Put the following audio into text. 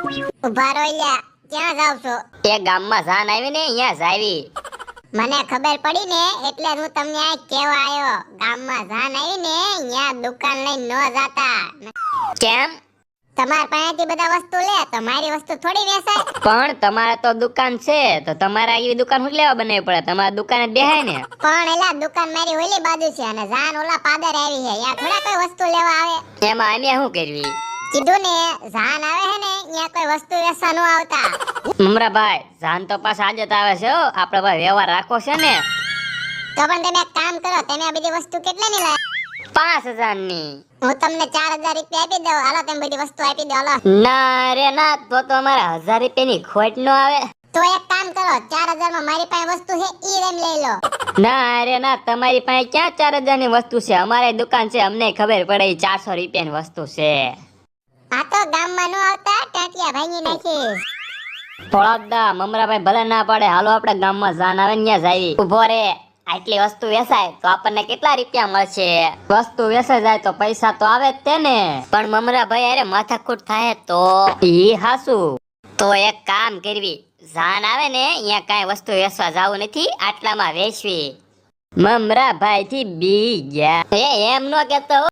ઉભા રહો લ્યા, ક્યાં જાવ છો? એ ગામમાં જાન આવી ને અહીંયા જ આવી. મને ખબર પડી ને એટલે હું તમને આ કહેવા આવ્યો. ગામમાં જાન આવી ને અહીંયા દુકાન લઈને ન જાતા. કેમ? તમાર પાસેથી બધા વસ્તુ લે તો મારી વસ્તુ થોડી વેચાય. પણ તમારે તો દુકાન છે તો તમારે આવી દુકાન હું લેવા બનાવવી પડે? તમારે દુકાને જ બેહાય ને. પણ એલા દુકાન મારી ઓલી બાજુ છે અને જાન ઓલા પાદર આવી છે. યા થોડા કોઈ વસ્તુ લેવા આવે. એમાં અમે શું કરવી? કીધું ને જાન આવે છે ને અહીંયા કોઈ વસ્તુ વેચવા ન આવતા. મમરાભાઈ જાન તો પાછા આજે જ આવે છે હો. આપણે ભાઈ વ્યવહાર રાખવો છે ને. તો પણ તમે એક કામ કરો, તમે આ બધી વસ્તુ કેટલાની લાયા? 5000 ની. હું તમને 4000 રૂપિયા આપી દઉં. હાલો તમે બધી વસ્તુ આપી દો. હાલો. ના રે ના, તો અમારે 1000 રૂપિયાની ખોટ ન આવે. તો એક કામ કરો, 4000 માં મારી પાસે વસ્તુ છે ઈ રેમ લઈ લો. ના રે ના, તમારી પાસે ક્યાં 4000 ની વસ્તુ છે? અમારી દુકાન છે, અમને ખબર પડે 400 રૂપિયાની વસ્તુ છે. આ તો ગામમાં નો આવતા ટાટિયા ભાંગી નાખીશ. થોડા મમરાભાઈ ભલે ના પડે, હાલો આપણે ગામમાં જાન આવે ત્યાં જાવી. ઉભો રે, આટલી વસ્તુ વેચાય તો આપણને કેટલા રૂપિયા મળશે? વસ્તુ વેચાઈ જાય તો પૈસા તો આવે જ તે ને. પણ મમરાભાઈ અરે માથાકૂટ થાય તો ઈ હાસુ. તો એક કામ કરવી, જાન આવે ને અહીંયા કાંઈ વસ્તુ વેચવા જાવું નથી, આટલામાં વેચવી. મમરાભાઈ થી બી ગયા. એમ નો કેતો.